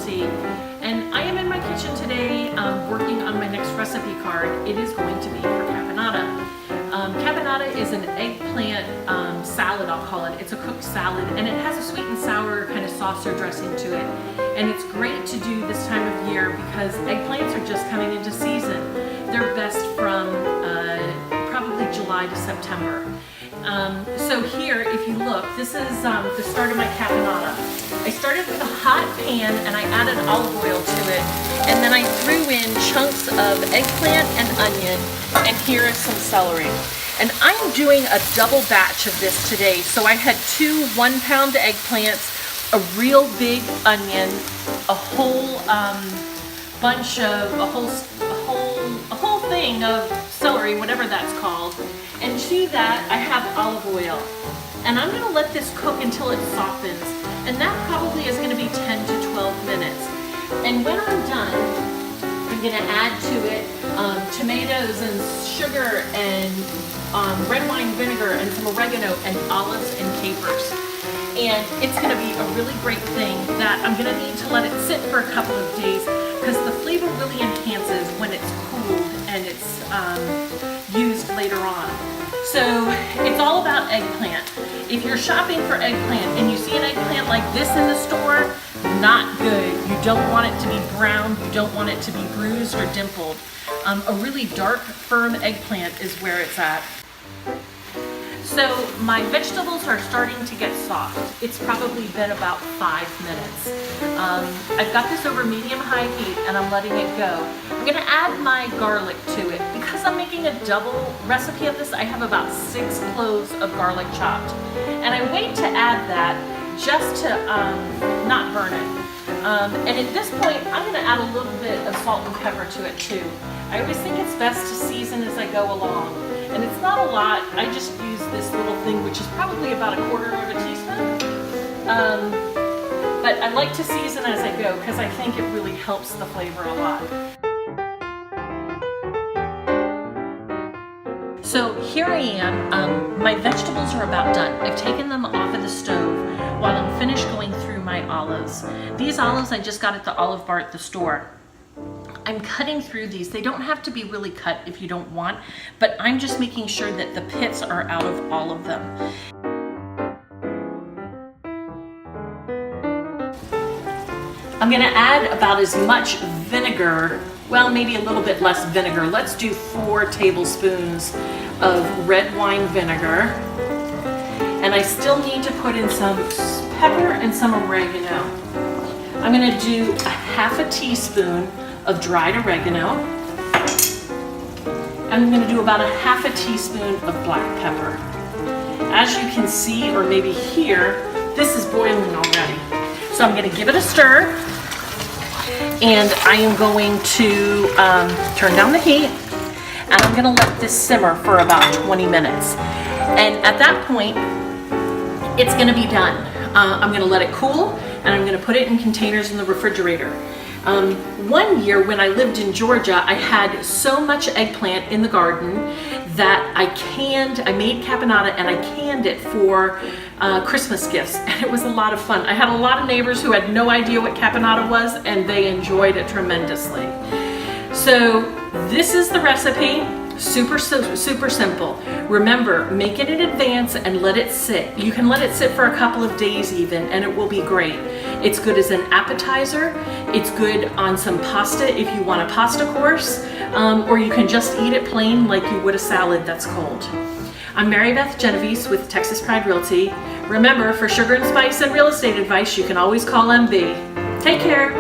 Realty, and I am in my kitchen today working on my next recipe card. It is going to be for caponata. Caponata is an eggplant salad, I'll call it. It's a cooked salad, and it has a sweet and sour kind of sauce or dressing to it. And it's great to do this time of year because eggplants are just coming into season. They're best from probably July to September. So here, if you look, this is the start of my caponata. I started with a hot pan and I added olive oil to it, and then I threw in chunks of eggplant and onion, and here is some celery. And I'm doing a double batch of this today. So I had 2 1-pound eggplants, a real big onion, a whole bunch of a whole thing of celery, whatever that's called. And to that I have olive oil. And I'm gonna let this cook until it softens. And that probably is gonna be 10 to 12 minutes. And when I'm done, I'm gonna add to it tomatoes and sugar and red wine vinegar and some oregano and olives and capers. And it's gonna be a really great thing that I'm gonna need to let it sit for a couple of days because the flavor really enhances when it's cooled and it's used later on. So it's all about eggplant. If you're shopping for eggplant and you see an eggplant like this in the store, not good. You don't want it to be brown, you don't want it to be bruised or dimpled. A really dark, firm eggplant is where it's at. So my vegetables are starting to get soft. It's probably been about 5 minutes. I've got this over medium-high heat and I'm letting it go. I'm gonna add my garlic to it. Because I'm making a double recipe of this, I have about 6 cloves of garlic chopped. And I wait to add that just to not burn it. And at this point, I'm gonna add a little bit of salt and pepper to it too. I always think it's best to season as I go along. And it's not a lot, I just use this little thing, which is probably about 1/4 of a teaspoon. But I like to season as I go because I think it really helps the flavor a lot. So here I am, my vegetables are about done. I've taken them off of the stove while I'm finished going through my olives. These olives I just got at the olive bar at the store. I'm cutting through these. They don't have to be really cut if you don't want, but I'm just making sure that the pits are out of all of them. I'm gonna add about as much vinegar, well, maybe a little bit less vinegar. Let's do 4 tablespoons of red wine vinegar. And I still need to put in some pepper and some oregano. I'm gonna do a 1/2 teaspoon of dried oregano. I'm gonna do about a 1/2 teaspoon of black pepper. As you can see, or maybe hear, this is boiling already. So I'm gonna give it a stir, and I am going to turn down the heat, and I'm gonna let this simmer for about 20 minutes. And at that point, it's gonna be done. I'm gonna let it cool, and I'm gonna put it in containers in the refrigerator. One year when I lived in Georgia, I had so much eggplant in the garden that I made caponata and I canned it for Christmas gifts, and it was a lot of fun. I had a lot of neighbors who had no idea what caponata was, and they enjoyed it tremendously. So this is the recipe. Super simple. Remember, make it in advance and let it sit. You can let it sit for a couple of days even, and it will be great. It's good as an appetizer. It's good on some pasta if you want a pasta course, or you can just eat it plain like you would a salad that's cold. I'm Mary Beth Genovese with Texas Pride Realty. Remember, for sugar and spice and real estate advice, you can always call MB. Take care.